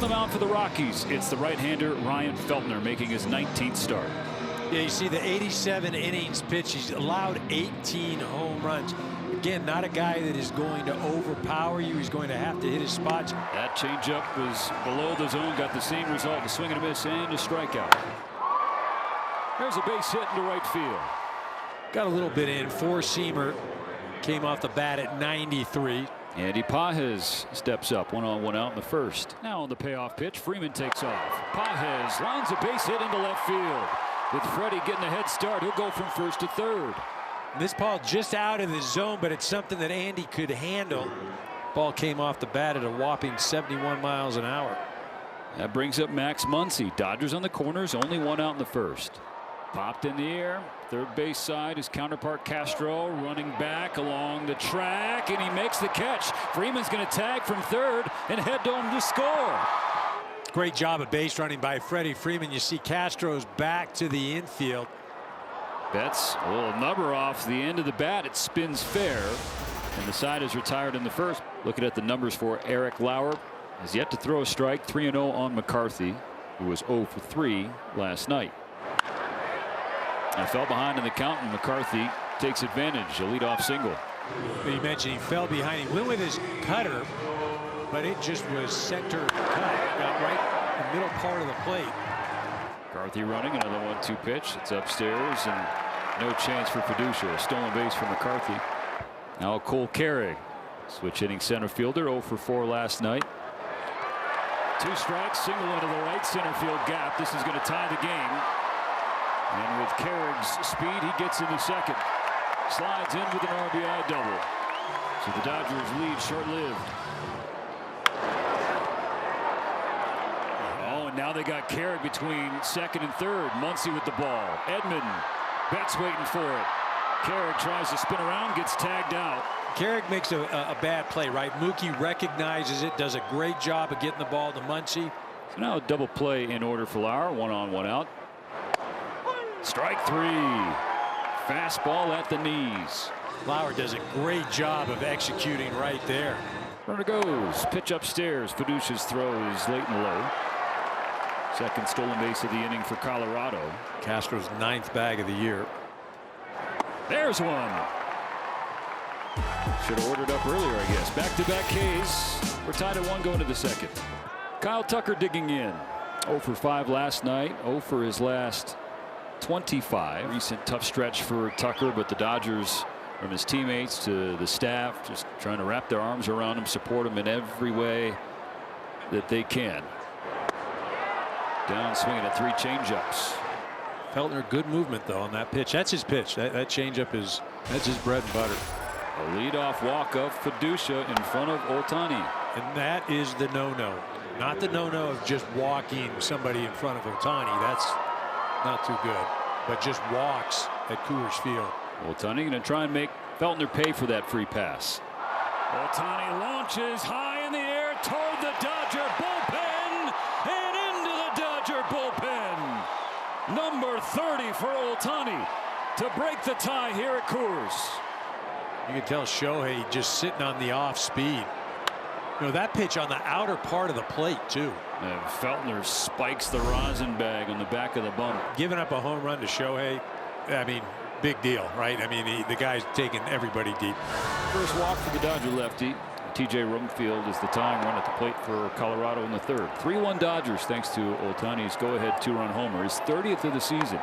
the mound for the Rockies, it's the right-hander Ryan Feltner making his 19th start. Yeah, you see the 87 innings pitch. He's allowed 18 home runs. Again, not a guy that is going to overpower you. He's going to have to hit his spots. That changeup was below the zone, got the same result, a swing and a miss and a strikeout. There's a base hit into right field. Got a little bit in. Four-seamer came off the bat at 93. Andy Pages steps up, 1-on-1 out in the first. Now on the payoff pitch, Freeman takes off. Pages lines a base hit into left field. With Freddie getting a head start, he'll go from first to third. This ball just out of the zone, but it's something that Andy could handle. Ball came off the bat at a whopping 71 miles an hour. That brings up Max Muncy. Dodgers on the corners, only one out in the first. Popped in the air. Third base side, his counterpart Castro running back along the track, and he makes the catch. Freeman's going to tag from third and head home to score. Great job of base running by Freddie Freeman. You see Castro's back to the infield. Betts a little number off the end of the bat. It spins fair, and the side is retired in the first. Looking at the numbers for Eric Lauer, has yet to throw a strike. 3-0 on McCarthy, who was 0 for 3 last night. I fell behind in the count, and McCarthy takes advantage. A leadoff single. You mentioned he fell behind. He went with his cutter, but it just was center cut. Got right in the middle part of the plate. McCarthy running another 1-2 pitch. It's upstairs, and no chance for Fiducia. A stolen base for McCarthy. Now Cole Carrig, switch hitting center fielder, 0 for 4 last night. 2 strikes, single into the right center field gap. This is going to tie the game. And with Carrick's speed, he gets into second. Slides in with an RBI double. So the Dodgers lead short-lived. Oh, and now they got Carrick between second and third. Muncy with the ball. Edman, Betts waiting for it. Carrick tries to spin around, gets tagged out. Carrick makes a bad play, right? Mookie recognizes it, does a great job of getting the ball to Muncy. So now a double play in order for Lauer. 1-on-1 out. Strike 3. Fastball at the knees. Lauer does a great job of executing right there. Runner goes. Pitch upstairs. Fiducia's throw is late and low. Second stolen base of the inning for Colorado. Castro's 9th bag of the year. There's one. Should have ordered up earlier, I guess. Back-to-back Ks. We're tied at 1 going to the second. Kyle Tucker digging in. 0 for 5 last night. 0 for his last 25. Recent tough stretch for Tucker, but the Dodgers, from his teammates to the staff, just trying to wrap their arms around him, support him in every way that they can. Down swinging at 3 changeups. Feltner, good movement though on that pitch. That's his pitch. That changeup that's his bread and butter. A leadoff walk of Fiducia in front of Otani. And that is the no-no. Not the no-no of just walking somebody in front of Otani. That's not too good. But just walks at Coors Field. Otani going to try and make Feltner pay for that free pass. Otani launches high in the air toward the Dodger bullpen and into the Dodger bullpen. Number 30 for Otani to break the tie here at Coors. You can tell Shohei just sitting on the off speed. You know, that pitch on the outer part of the plate too. And Feltner spikes the rosin bag on the back of the bump. Giving up a home run to Shohei, I mean, big deal, right? I mean, the guy's taking everybody deep. First walk for the Dodger lefty. TJ Rumfield is the tying run at the plate for Colorado in the third. 3-1 Dodgers thanks to Otani's go-ahead 2-run homer, his 30th of the season.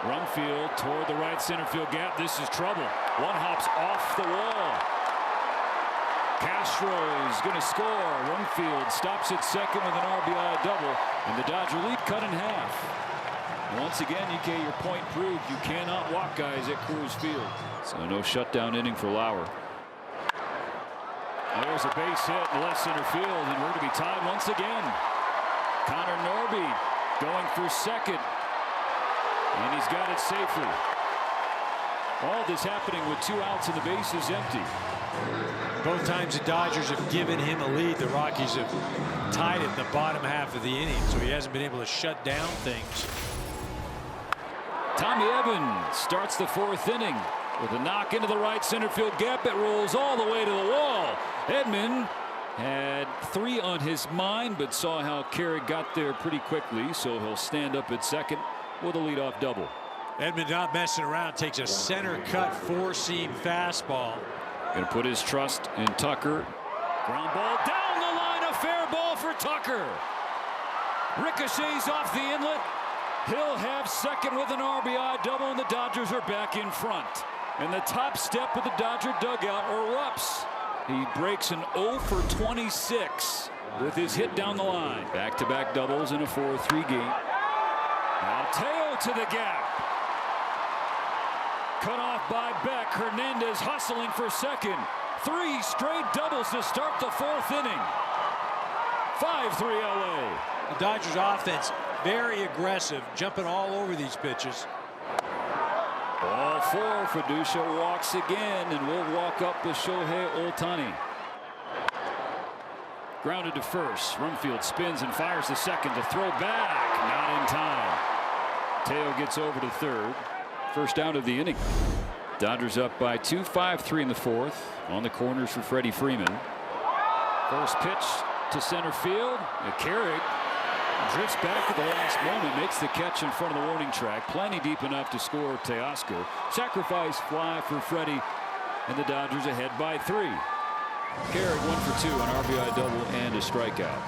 Rumfield toward the right center field gap. This is trouble. One hops off the wall. Castro is going to score. Rumfield stops at second with an RBI double, and the Dodger lead cut in half. Once again, UK, your point proved you cannot walk guys at Coors Field. So no shutdown inning for Lauer. There's a base hit in left center field, and we're to be tied once again. Connor Norby going for second, and he's got it safely. All this happening with 2 outs and the base is empty. Both times the Dodgers have given him a lead, the Rockies have tied it in the bottom half of the inning, so he hasn't been able to shut down things. Tommy Evans starts the 4th inning with a knock into the right center field gap. It rolls all the way to the wall. Edman Had 3 on his mind, but saw how Carey got there pretty quickly, so he'll stand up at second with a leadoff double. Edman not messing around, takes a center cut 4-seam fastball. Going to put his trust in Tucker. Ground ball down the line, a fair ball for Tucker. Ricochets off the inlet. He'll have second with an RBI double, and the Dodgers are back in front. And the top step of the Dodger dugout erupts. He breaks an 0 for 26 with his hit down the line. Back-to-back doubles in a 4-3 game. Now Teo to the gap. Cut off by Beck. Hernandez hustling for second. 3 straight doubles to start the 4th inning. 5-3 LA. The Dodgers offense very aggressive, jumping all over these pitches. Ball 4. Fiducia walks again and will walk up with Shohei Otani. Grounded to first. Rumfield spins and fires the second to throw back. Not in time. Teo gets over to third. First out of the inning. Dodgers up by 2, 5-3 in the 4th. On the corners for Freddie Freeman. First pitch to center field. Carrick drifts back at the last moment, makes the catch in front of the warning track. Plenty deep enough to score Teoscar. Sacrifice fly for Freddie, and the Dodgers ahead by 3. Carrick 1 for 2, an RBI double and a strikeout.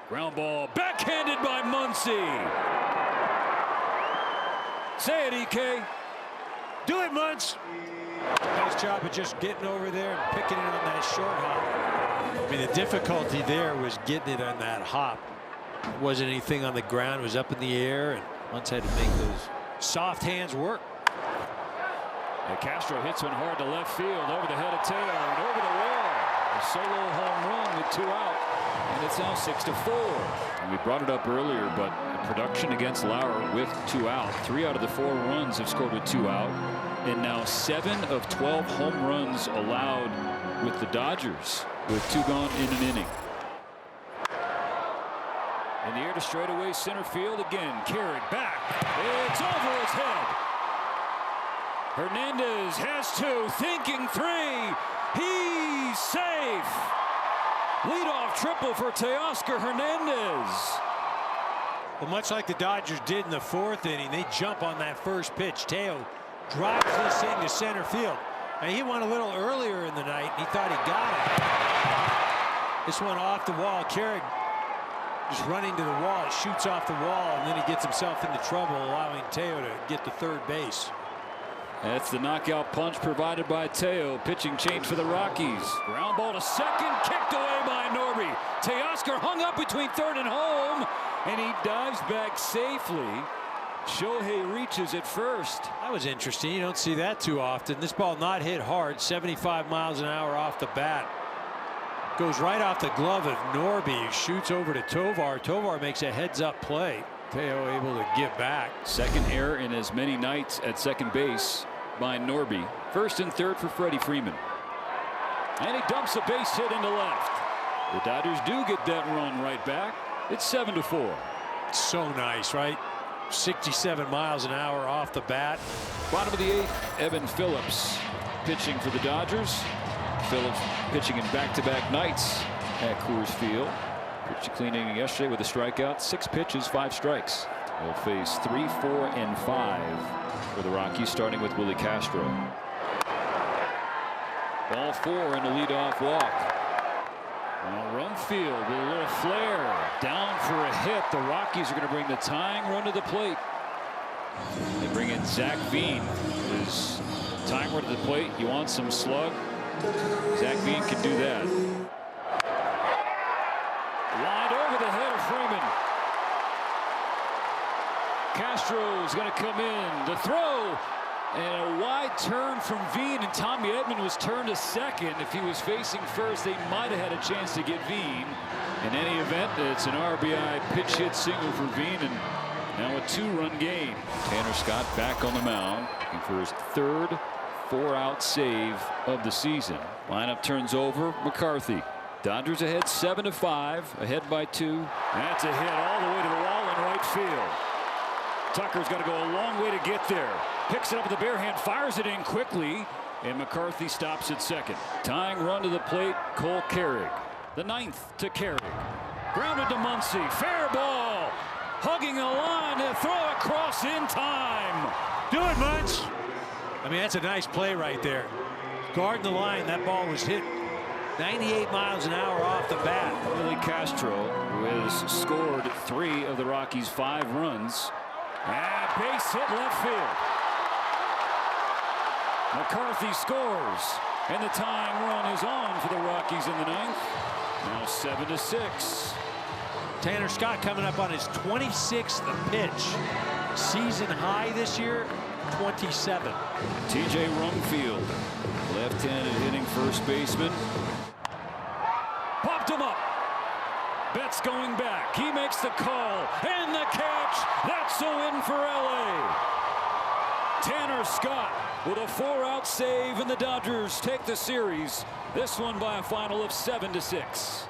Ground ball backhanded by Muncy. Say it, EK. Do it, Munce. Nice job of just getting over there and picking it on that short hop. I mean, the difficulty there was getting it on that hop. It wasn't anything on the ground. It was up in the air, and Munce had to make those soft hands work. And Castro hits one hard to left field, over the head of Teo and over the wall. A solo home run with 2 out, and it's now 6-4. And we brought it up earlier, but the production against Lauer with 2 out. 3 out of the 4 runs have scored with 2 out, and now 7 of 12 home runs allowed with the Dodgers, with 2 gone in an inning. In the air to straightaway center field again. Carrick back. It's over his head. Hernandez has 2, thinking 3. He's safe. Leadoff triple for Teoscar Hernandez. Well, much like the Dodgers did in the 4th inning, they jump on that first pitch. Teo drives this thing to center field. And he went a little earlier in the night. He thought he got it. This one off the wall. Carrick just running to the wall. It shoots off the wall, and then he gets himself into trouble, allowing Teo to get to third base. That's the knockout punch provided by Teo. Pitching change for the Rockies. Ground ball to second, kicked away by Norby. Teoscar hung up between third and home, and he dives back safely. Shohei reaches at first. That was interesting. You don't see that too often. This ball not hit hard, 75 miles an hour off the bat. Goes right off the glove of Norby, who shoots over to Tovar. Tovar makes a heads-up play. Teo able to get back. Second error in as many nights at second base by Norby. First and third for Freddie Freeman. And he dumps a base hit into left. The Dodgers do get that run right back. It's 7-4. So nice, right? 67 miles an hour off the bat. Bottom of the 8th, Evan Phillips pitching for the Dodgers. Phillips pitching in back-to-back nights at Coors Field. Pitched a clean inning yesterday with a strikeout. 6 pitches, 5 strikes. They'll face 3, 4, and 5 for the Rockies, starting with Willie Castro. Ball 4 and a leadoff walk. Rumfield with a little flare. Down for a hit. The Rockies are going to bring the tying run to the plate. They bring in Zach Veen. His tying run to the plate. You want some slug? Zach Veen can do that. Lined over the head of Freeman. Castro's going to come in. The throw. And a wide turn from Veen, and Tommy Edman was turned to second. If he was facing first, they might have had a chance to get Veen. In any event, it's an RBI pitch hit single for Veen, and now a 2-run game. Tanner Scott back on the mound, looking for his third 4-out save of the season. Lineup turns over. McCarthy. Dodgers ahead 7-5, ahead by 2. That's a hit all the way to the wall in right field. Tucker's got to go a long way to get there. Picks it up with the bare hand, fires it in quickly. And McCarthy stops at second. Tying run to the plate, Cole Carrig. The ninth to Carrig. Grounded to Muncy. Fair ball. Hugging the line to throw across in time. Do it, Munch. I mean, that's a nice play right there. Guarding the line, that ball was hit 98 miles an hour off the bat. Willie Castro, who has scored 3 of the Rockies' 5 runs. And base hit left field. McCarthy scores, and the tying run is on for the Rockies in the ninth. Now 7-6. Tanner Scott coming up on his 26th pitch. Season high this year, 27. TJ Rumfield, left-handed hitting first baseman. Popped him up. Betts going back. He makes the call and the catch. That's a win for LA. Tanner Scott with a 4-out save, and the Dodgers take the series. This one by a final of 7-6.